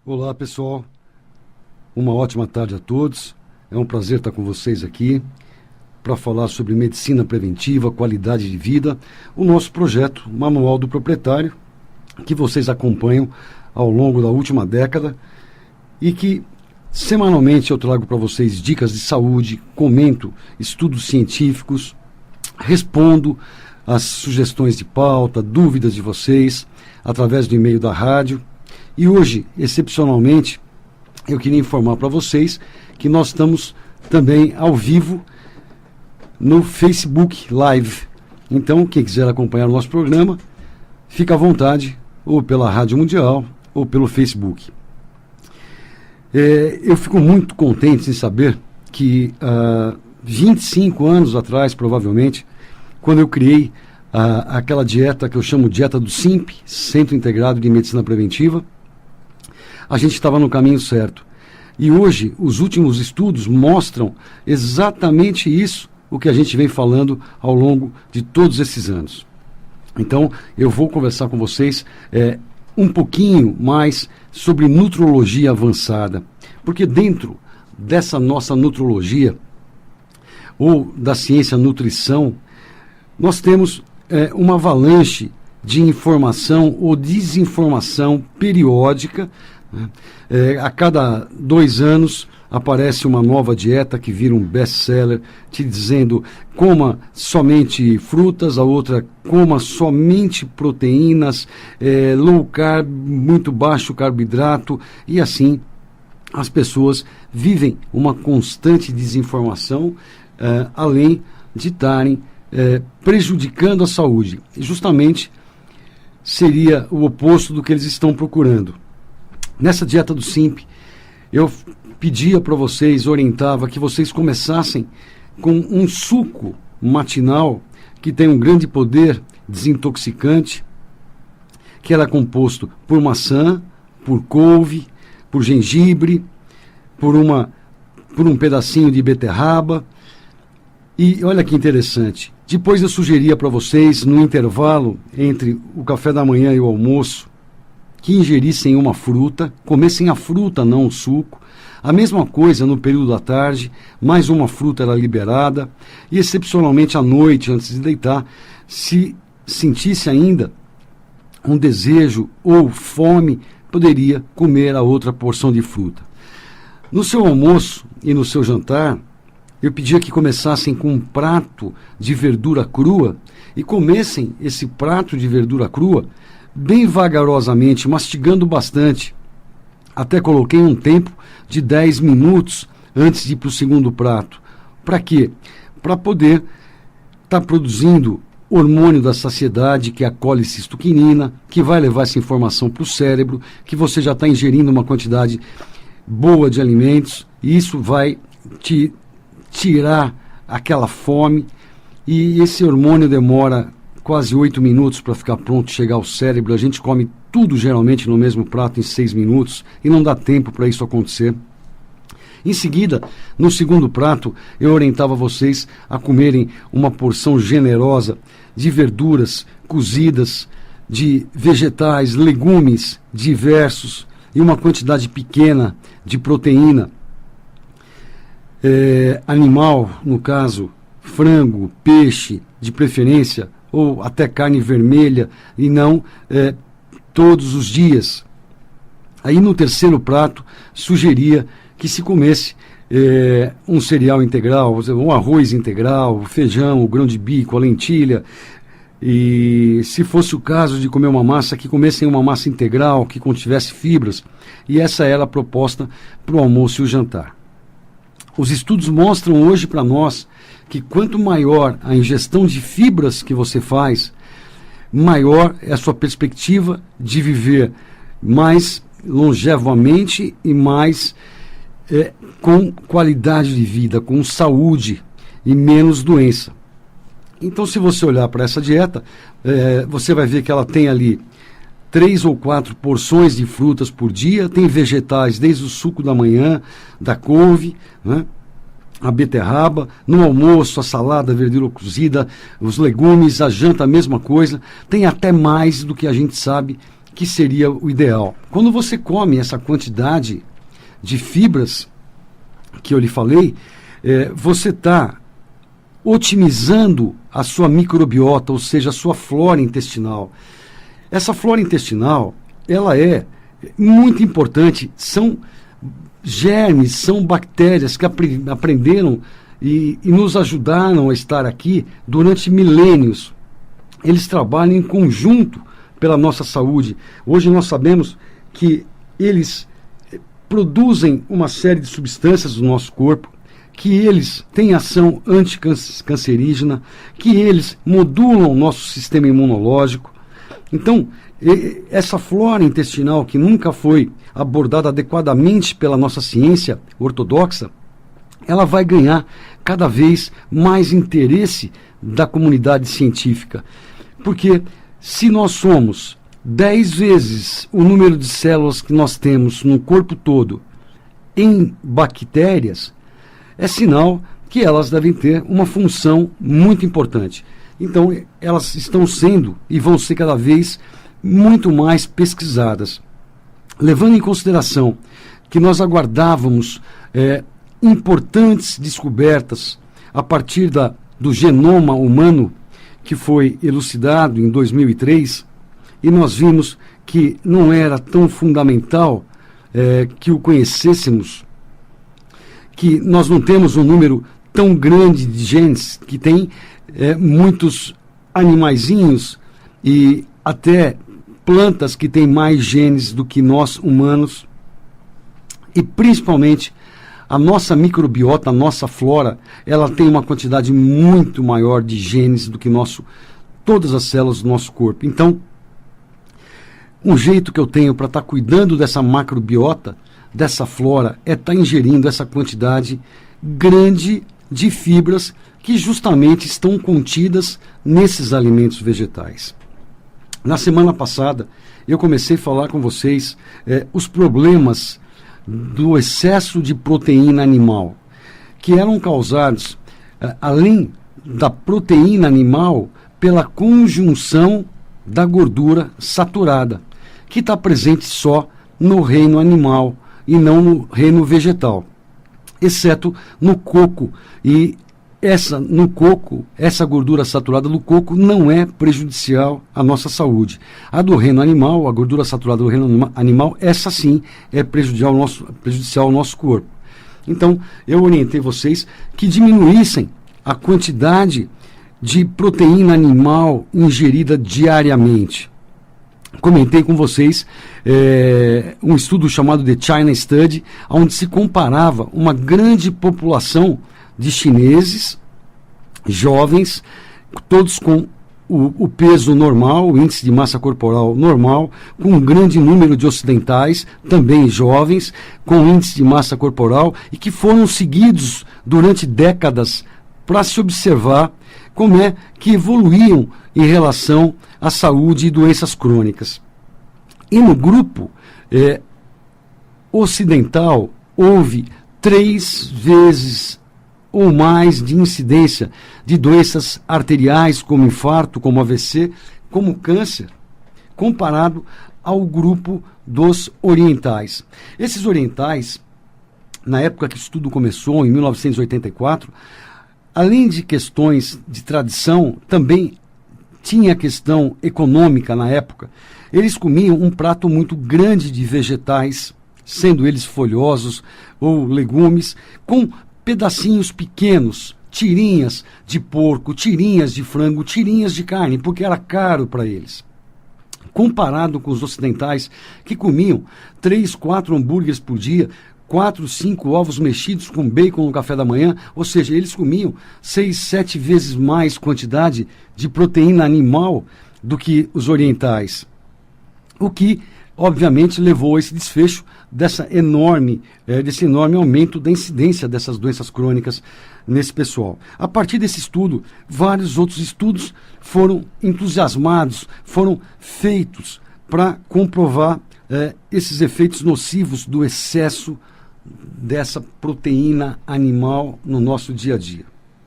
Olá, pessoal. Uma ótima tarde a todos. É um prazer estar com vocês aqui para falar sobre medicina preventiva, qualidade de vida, o nosso projeto Manual do Proprietário, que vocês acompanham ao longo da última década e que semanalmente eu trago para vocês dicas de saúde, comento estudos científicos, respondo às sugestões de pauta, dúvidas de vocês através do e-mail da rádio. E hoje, excepcionalmente, eu queria informar para vocês que nós estamos também ao vivo no Facebook Live. Então, quem quiser acompanhar o nosso programa, fica à vontade, ou pela Rádio Mundial, ou pelo Facebook. Eu fico muito contente em saber que 25 anos atrás, provavelmente, quando eu criei aquela dieta que eu chamo dieta do SIMP, Centro Integrado de Medicina Preventiva, a gente estava no caminho certo. E hoje, os últimos estudos mostram exatamente isso, o que a gente vem falando ao longo de todos esses anos. Então, eu vou conversar com vocês um pouquinho mais sobre nutrologia avançada. Porque dentro dessa nossa nutrologia, ou da ciência nutrição, nós temos uma avalanche de informação ou desinformação periódica. A cada 2 anos aparece uma nova dieta que vira um best-seller, te dizendo coma somente frutas, a outra coma somente proteínas, low carb, muito baixo carboidrato, e assim as pessoas vivem uma constante desinformação, além de estarem prejudicando a saúde. E justamente seria o oposto do que eles estão procurando. Nessa dieta do SIMP, eu pedia para vocês, orientava que vocês começassem com um suco matinal que tem um grande poder desintoxicante, que era composto por maçã, por couve, por gengibre, por um pedacinho de beterraba. E olha que interessante, depois eu sugeria para vocês, no intervalo entre o café da manhã e o almoço, que ingerissem uma fruta, comessem a fruta, não o suco. A mesma coisa no período da tarde, mais uma fruta era liberada. E excepcionalmente à noite, antes de deitar, se sentisse ainda um desejo ou fome, poderia comer a outra porção de fruta. No seu almoço e no seu jantar, eu pedia que começassem com um prato de verdura crua e comessem esse prato de verdura crua bem vagarosamente, mastigando bastante. Até coloquei um tempo de 10 minutos antes de ir para o segundo prato. Para quê? Para poder estar produzindo hormônio da saciedade, que é a colicistoquinina, que vai levar essa informação para o cérebro, que você já está ingerindo uma quantidade boa de alimentos, e isso vai te tirar aquela fome, e esse hormônio demora quase 8 minutos para ficar pronto, chegar ao cérebro. A gente come tudo geralmente no mesmo prato em 6 minutos e não dá tempo para isso acontecer. Em seguida, no segundo prato, eu orientava vocês a comerem uma porção generosa de verduras cozidas, de vegetais, legumes diversos e uma quantidade pequena de proteína animal, no caso, frango, peixe, de preferência, ou até carne vermelha, e não todos os dias. Aí no terceiro prato, sugeria que se comesse um cereal integral, um arroz integral, feijão, o grão de bico, a lentilha, e se fosse o caso de comer uma massa, que comessem uma massa integral, que contivesse fibras, e essa era a proposta para o almoço e o jantar. Os estudos mostram hoje para nós que quanto maior a ingestão de fibras que você faz, maior é a sua perspectiva de viver mais longevamente e mais com qualidade de vida, com saúde e menos doença. Então, se você olhar para essa dieta, você vai ver que ela tem ali 3 ou 4 porções de frutas por dia, tem vegetais desde o suco da manhã, da couve, né? A beterraba, no almoço, a salada, a verdura cozida, os legumes, a janta, a mesma coisa. Tem até mais do que a gente sabe que seria o ideal? Quando você come essa quantidade de fibras que eu lhe falei, você está otimizando a sua microbiota, ou seja, a sua flora intestinal. Essa flora intestinal, ela é muito importante, são germes, são bactérias que aprenderam e nos ajudaram a estar aqui durante milênios. Eles trabalham em conjunto pela nossa saúde. Hoje nós sabemos que eles produzem uma série de substâncias no nosso corpo, que eles têm ação anticancerígena, que eles modulam o nosso sistema imunológico. Então, essa flora intestinal que nunca foi abordada adequadamente pela nossa ciência ortodoxa, ela vai ganhar cada vez mais interesse da comunidade científica. Porque se nós somos 10 vezes o número de células que nós temos no corpo todo em bactérias, é sinal que elas devem ter uma função muito importante. Então, elas estão sendo e vão ser cada vez muito mais pesquisadas. Levando em consideração que nós aguardávamos importantes descobertas a partir do genoma humano, que foi elucidado em 2003, e nós vimos que não era tão fundamental que o conhecêssemos, que nós não temos um número tão grande de genes, que tem muitos animaizinhos e até plantas que têm mais genes do que nós humanos, e principalmente a nossa microbiota, a nossa flora, ela tem uma quantidade muito maior de genes do que todas as células do nosso corpo. Então, um jeito que eu tenho para estar cuidando dessa macrobiota, dessa flora, é estar ingerindo essa quantidade grande de fibras que justamente estão contidas nesses alimentos vegetais. Na semana passada, eu comecei a falar com vocês os problemas do excesso de proteína animal, que eram causados, além da proteína animal, pela conjunção da gordura saturada, que está presente só no reino animal e não no reino vegetal, exceto no coco. E essa gordura saturada do coco não é prejudicial à nossa saúde. A do reino animal, a gordura saturada do reino animal, essa sim é prejudicial ao nosso corpo. Então, eu orientei vocês que diminuíssem a quantidade de proteína animal ingerida diariamente. Comentei com vocês um estudo chamado The China Study, onde se comparava uma grande população de chineses, jovens, todos com o peso normal, o índice de massa corporal normal, com um grande número de ocidentais, também jovens, com índice de massa corporal, e que foram seguidos durante décadas para se observar como é que evoluíam em relação à saúde e doenças crônicas. E no grupo ocidental, houve 3 vezes ou mais de incidência de doenças arteriais, como infarto, como AVC, como câncer, comparado ao grupo dos orientais. Esses orientais, na época que o estudo começou, em 1984, além de questões de tradição, também tinha a questão econômica na época. Eles comiam um prato muito grande de vegetais, sendo eles folhosos ou legumes, com pedacinhos pequenos, tirinhas de porco, tirinhas de frango, tirinhas de carne, porque era caro para eles. Comparado com os ocidentais, que comiam 3, 4 hambúrgueres por dia, 4, 5 ovos mexidos com bacon no café da manhã, ou seja, eles comiam 6, 7 vezes mais quantidade de proteína animal do que os orientais. O que, obviamente, levou a esse desfecho desse enorme aumento da incidência dessas doenças crônicas nesse pessoal. A partir desse estudo, vários outros estudos foram entusiasmados, foram feitos para comprovar esses efeitos nocivos do excesso dessa proteína animal no nosso dia a dia.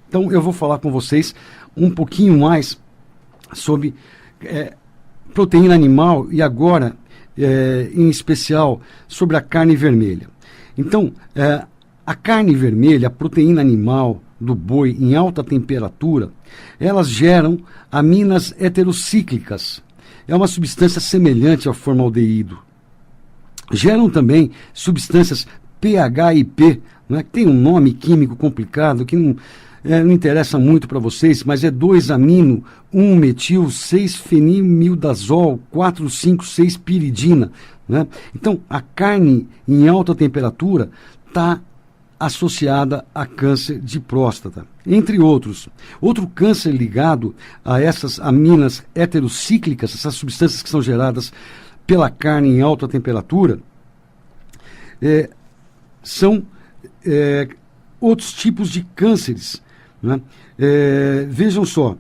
Então, eu vou falar com vocês um pouquinho mais sobre proteína animal e agora, em especial, sobre a carne vermelha. Então, a carne vermelha, a proteína animal do boi em alta temperatura, elas geram aminas heterocíclicas. É uma substância semelhante ao formaldeído. Geram também substâncias PHIP, né, que tem um nome químico complicado, que não interessa muito para vocês, mas é 2-amino, 1-metil, 6-fenilmildazol, 4,5,6-piridina. Né? Então, a carne em alta temperatura está associada a câncer de próstata, entre outros. Outro câncer ligado a essas aminas heterocíclicas, essas substâncias que são geradas pela carne em alta temperatura, são outros tipos de cânceres. Né? Vejam só,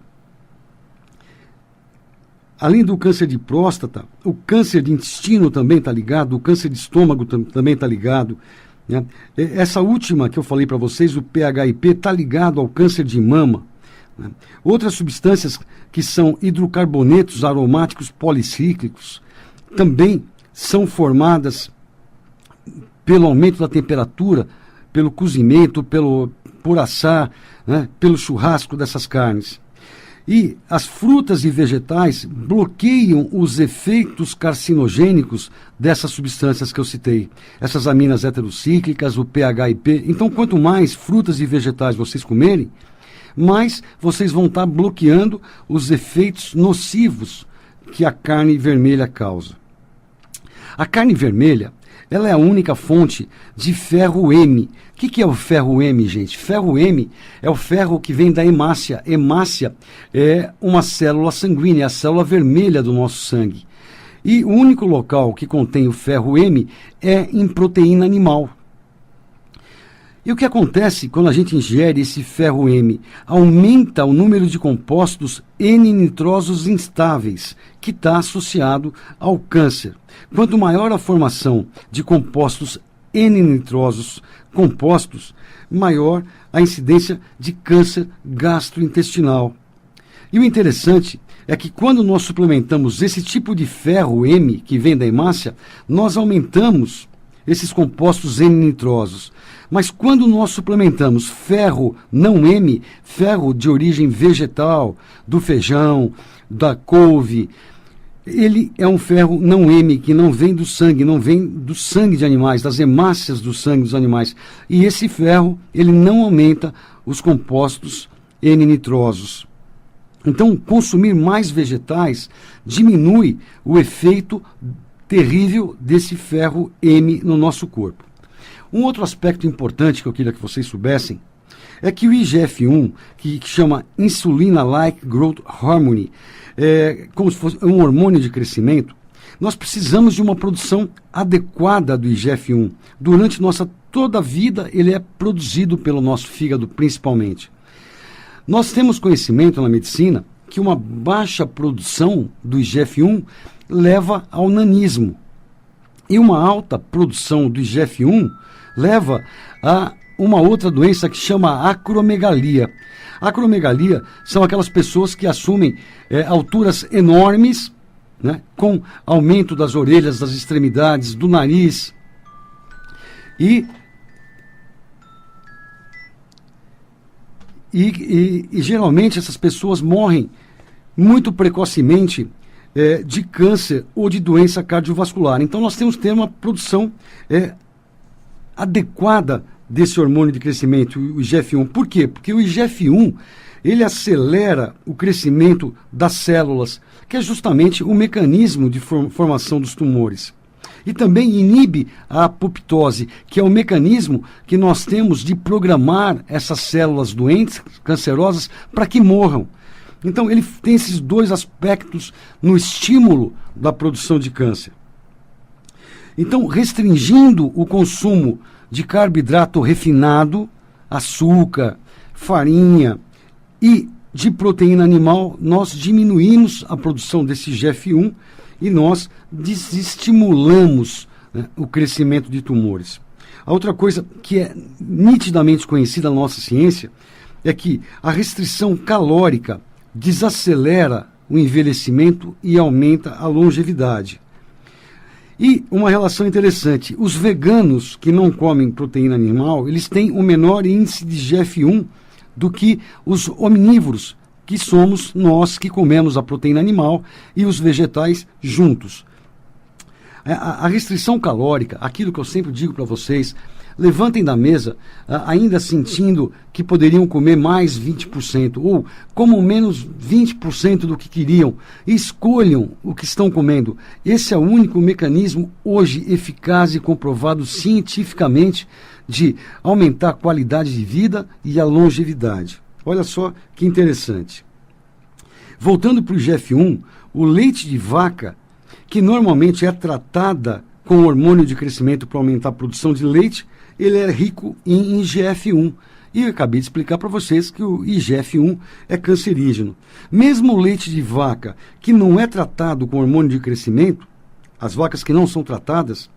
além do câncer de próstata, o câncer de intestino também está ligado, o câncer de estômago também está ligado. Né? Essa última que eu falei para vocês, o PHIP, está ligado ao câncer de mama. Né? Outras substâncias que são hidrocarbonetos aromáticos policíclicos também são formadas pelo aumento da temperatura, pelo cozimento, por assar, né? Pelo churrasco dessas carnes. E as frutas e vegetais bloqueiam os efeitos carcinogênicos dessas substâncias que eu citei. Essas aminas heterocíclicas, o PHIP. Então, quanto mais frutas e vegetais vocês comerem, mais vocês vão estar bloqueando os efeitos nocivos que a carne vermelha causa. A carne vermelha, ela é a única fonte de ferro M. O que é o ferro M, gente? Ferro M é o ferro que vem da hemácia. Hemácia é uma célula sanguínea, a célula vermelha do nosso sangue. E o único local que contém o ferro M é em proteína animal. E o que acontece quando a gente ingere esse ferro M? Aumenta o número de compostos N-nitrosos instáveis, que está associado ao câncer. Quanto maior a formação de compostos N-nitrosos compostos, maior a incidência de câncer gastrointestinal. E o interessante é que quando nós suplementamos esse tipo de ferro M, que vem da hemácia, nós aumentamos esses compostos N-nitrosos. Mas quando nós suplementamos ferro não M, ferro de origem vegetal, do feijão, da couve, ele é um ferro não M, que não vem do sangue, não vem do sangue de animais, das hemácias do sangue dos animais. E esse ferro, ele não aumenta os compostos N-nitrosos. Então, consumir mais vegetais diminui o efeito terrível desse ferro M no nosso corpo. Um outro aspecto importante que eu queria que vocês soubessem é que o IGF-1, que chama Insulina-like Growth Hormone, como se fosse um hormônio de crescimento, nós precisamos de uma produção adequada do IGF-1. Durante toda a vida, ele é produzido pelo nosso fígado, principalmente. Nós temos conhecimento na medicina que uma baixa produção do IGF-1 leva ao nanismo. E uma alta produção do IGF-1 leva a uma outra doença que chama acromegalia. Acromegalia são aquelas pessoas que assumem alturas enormes, né, com aumento das orelhas, das extremidades, do nariz. E geralmente essas pessoas morrem muito precocemente de câncer ou de doença cardiovascular. Então nós temos que ter uma produção adequada desse hormônio de crescimento, o IGF-1. Por quê? Porque o IGF-1, ele acelera o crescimento das células, que é justamente o mecanismo de formação dos tumores. E também inibe a apoptose, que é o mecanismo que nós temos de programar essas células doentes, cancerosas, para que morram. Então, ele tem esses dois aspectos no estímulo da produção de câncer. Então, restringindo o consumo de carboidrato refinado, açúcar, farinha e de proteína animal, nós diminuímos a produção desse IGF-1 e nós desestimulamos, né, o crescimento de tumores. A outra coisa que é nitidamente conhecida na nossa ciência é que a restrição calórica desacelera o envelhecimento e aumenta a longevidade. E uma relação interessante, os veganos que não comem proteína animal, eles têm um menor índice de GF1 do que os omnívoros, que somos nós que comemos a proteína animal e os vegetais juntos. A restrição calórica, aquilo que eu sempre digo para vocês, levantem da mesa ainda sentindo que poderiam comer mais 20% ou como menos 20% do que queriam. Escolham o que estão comendo. Esse é o único mecanismo hoje eficaz e comprovado cientificamente de aumentar a qualidade de vida e a longevidade. Olha só que interessante. Voltando para o GF1, o leite de vaca, que normalmente é tratada com hormônio de crescimento para aumentar a produção de leite, ele é rico em IGF-1. E eu acabei de explicar para vocês que o IGF-1 é cancerígeno. Mesmo o leite de vaca que não é tratado com hormônio de crescimento, as vacas que não são tratadas,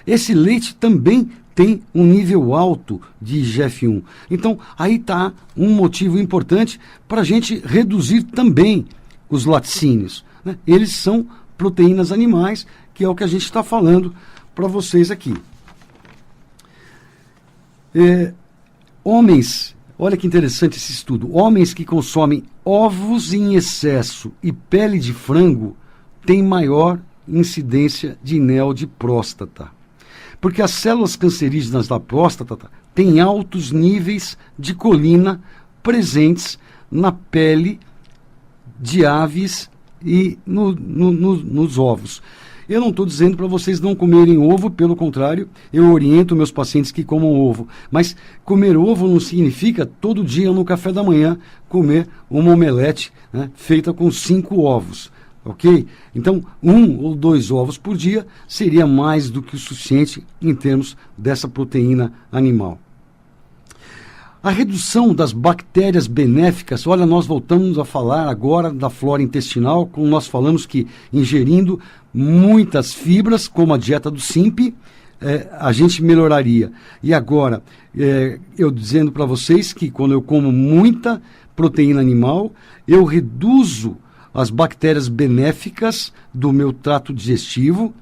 esse leite também tem um nível alto de IGF-1. Então, aí está um motivo importante para a gente reduzir também os laticínios, né? Eles são proteínas animais, que é o que a gente está falando para vocês aqui. Homens, olha que interessante esse estudo, homens que consomem ovos em excesso e pele de frango têm maior incidência de NEL de próstata. Porque as células cancerígenas da próstata têm altos níveis de colina presentes na pele de aves e nos ovos. Eu não estou dizendo para vocês não comerem ovo, pelo contrário, eu oriento meus pacientes que comam ovo. Mas comer ovo não significa todo dia no café da manhã comer uma omelete, né, feita com 5 ovos. Ok? Então, 1 ou 2 ovos por dia seria mais do que o suficiente em termos dessa proteína animal. A redução das bactérias benéficas, olha, nós voltamos a falar agora da flora intestinal, como nós falamos que ingerindo muitas fibras, como a dieta do SIMP, a gente melhoraria. E agora, eu dizendo para vocês que quando eu como muita proteína animal, eu reduzo as bactérias benéficas do meu trato digestivo,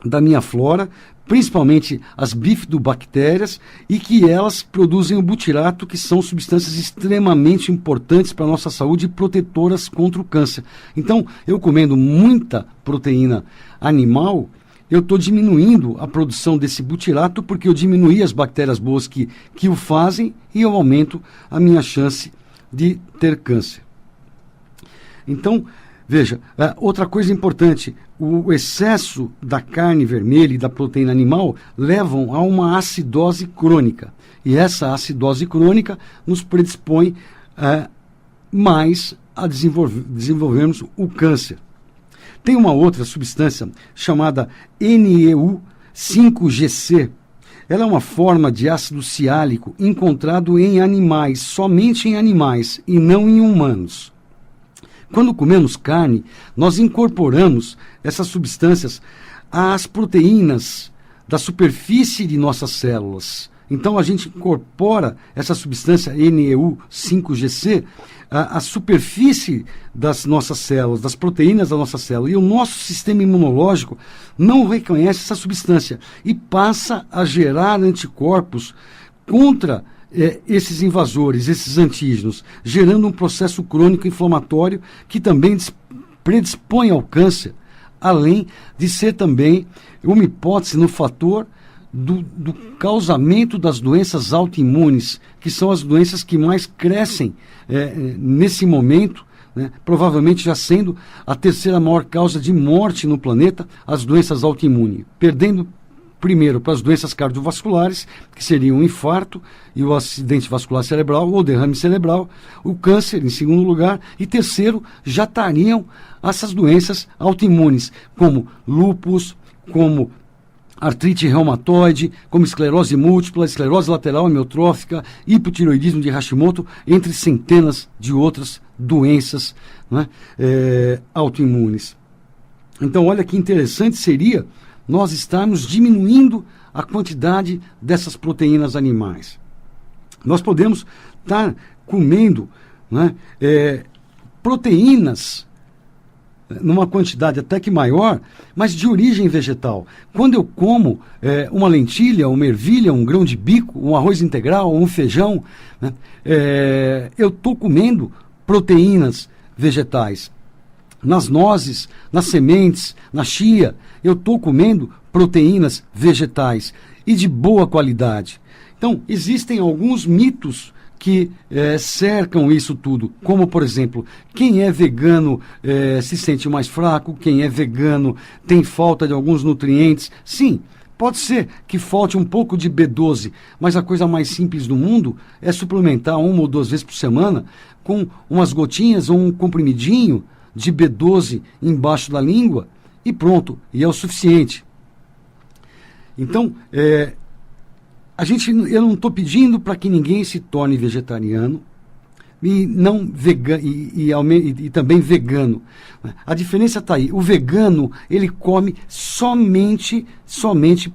da minha flora, principalmente as bifidobactérias, e que elas produzem o butirato, que são substâncias extremamente importantes para a nossa saúde e protetoras contra o câncer. Então, eu comendo muita proteína animal, eu estou diminuindo a produção desse butirato, porque eu diminuí as bactérias boas que o fazem e eu aumento a minha chance de ter câncer. Então, veja, outra coisa importante, o excesso da carne vermelha e da proteína animal levam a uma acidose crônica. E essa acidose crônica nos predispõe mais a desenvolvermos o câncer. Tem uma outra substância chamada NEU5GC. Ela é uma forma de ácido ciálico encontrado em animais, somente em animais e não em humanos. Quando comemos carne, nós incorporamos essas substâncias às proteínas da superfície de nossas células. Então, a gente incorpora essa substância NEU5GC à superfície das nossas células, das proteínas da nossa célula. E o nosso sistema imunológico não reconhece essa substância e passa a gerar anticorpos contra esses invasores, esses antígenos, gerando um processo crônico inflamatório que também predispõe ao câncer, além de ser também uma hipótese no fator do causamento das doenças autoimunes, que são as doenças que mais crescem nesse momento, né, provavelmente já sendo a terceira maior causa de morte no planeta, as doenças autoimunes, perdendo primeiro para as doenças cardiovasculares, que seriam o infarto e o acidente vascular cerebral ou derrame cerebral, o câncer em segundo lugar, e terceiro já estariam essas doenças autoimunes, como lúpus, como artrite reumatoide, como esclerose múltipla, esclerose lateral amiotrófica, hipotireoidismo de Hashimoto, entre centenas de outras doenças, né, autoimunes. Então, olha que interessante seria nós estarmos diminuindo a quantidade dessas proteínas animais. Nós podemos estar comendo, né, proteínas numa quantidade até que maior, mas de origem vegetal. Quando eu como uma lentilha, uma ervilha, um grão de bico, um arroz integral, um feijão, né, eu estou comendo proteínas vegetais. Nas nozes, nas sementes, na chia, eu estou comendo proteínas vegetais e de boa qualidade. Então, existem alguns mitos que cercam isso tudo, como, por exemplo, quem é vegano se sente mais fraco, quem é vegano tem falta de alguns nutrientes. Sim, pode ser que falte um pouco de B12, mas a coisa mais simples do mundo é suplementar 1 ou 2 vezes por semana com umas gotinhas ou um comprimidinho de B12 embaixo da língua e pronto, e é o suficiente. Então, eu não estou pedindo para que ninguém se torne vegetariano e não vegano e também vegano. A diferença está aí. O vegano, ele come somente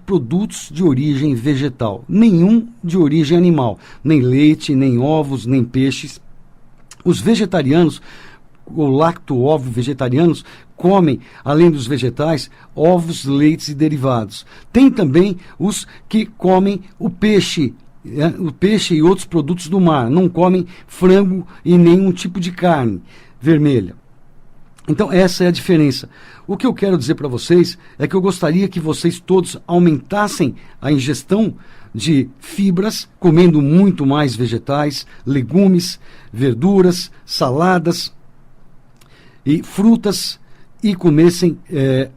produtos de origem vegetal, nenhum de origem animal, nem leite, nem ovos, nem peixes. Os vegetarianos ou lacto-ovo vegetarianos comem, além dos vegetais, ovos, leites e derivados. Tem também os que comem o peixe e outros produtos do mar, não comem frango e nenhum tipo de carne vermelha. Então essa é a diferença. O que eu quero dizer para vocês é que eu gostaria que vocês todos aumentassem a ingestão de fibras, comendo muito mais vegetais, legumes, verduras, saladas e frutas, e comessem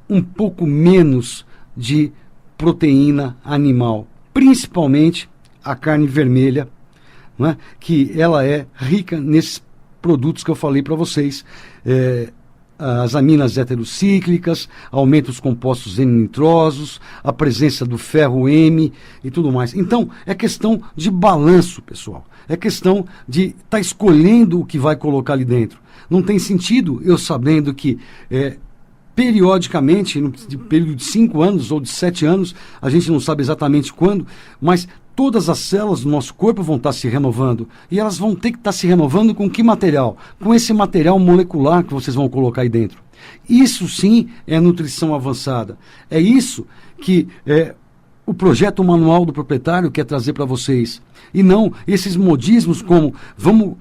um pouco menos de proteína animal, principalmente a carne vermelha, não é? Que ela é rica nesses produtos que eu falei para vocês, as aminas heterocíclicas, aumenta os compostos N-nitrosos, a presença do ferro M e tudo mais. Então, é questão de balanço, pessoal. É questão de estar escolhendo o que vai colocar ali dentro. Não tem sentido eu sabendo que periodicamente, no período de 5 anos ou de 7 anos, a gente não sabe exatamente quando, mas todas as células do nosso corpo vão estar se renovando. E elas vão ter que estar se renovando com que material? Com esse material molecular que vocês vão colocar aí dentro. Isso sim é nutrição avançada. É isso que o projeto Manual do Proprietário quer trazer para vocês. E não esses modismos como vamos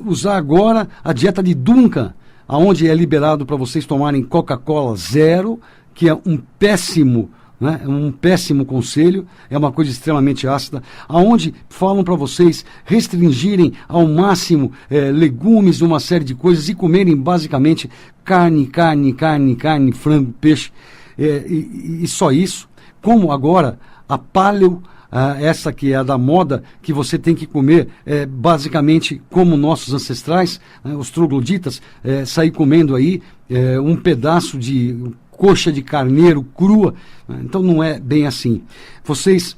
usar agora a dieta de Duncan, onde é liberado para vocês tomarem Coca-Cola zero, que é um péssimo conselho, é uma coisa extremamente ácida, aonde falam para vocês restringirem ao máximo legumes, uma série de coisas, e comerem basicamente carne, frango, peixe, e só isso. Como agora a paleo, essa que é a da moda, que você tem que comer basicamente como nossos ancestrais, os trogloditas, sair comendo aí um pedaço de coxa de carneiro crua. Então não é bem assim. Vocês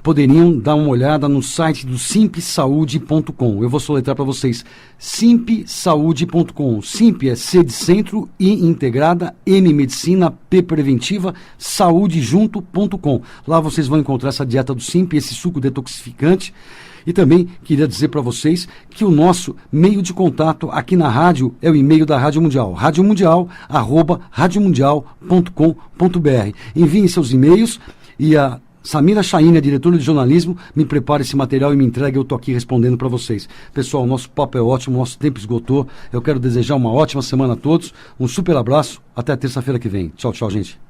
poderiam dar uma olhada no site do simpsaude.com. Eu vou soletrar para vocês: simpsaude.com. Simp é C de centro, I integrada, M medicina, P preventiva, saudejunto.com. Lá vocês vão encontrar essa dieta do Simp, esse suco detoxificante. E também queria dizer para vocês que o nosso meio de contato aqui na rádio é o e-mail da Rádio Mundial, radiomundial@radiomundial.com.br. Enviem seus e-mails e a Samira Chaine, a diretora de jornalismo, me prepara esse material e me entrega, eu estou aqui respondendo para vocês. Pessoal, nosso papo é ótimo, nosso tempo esgotou. Eu quero desejar uma ótima semana a todos, um super abraço, até terça-feira que vem. Tchau, tchau, gente.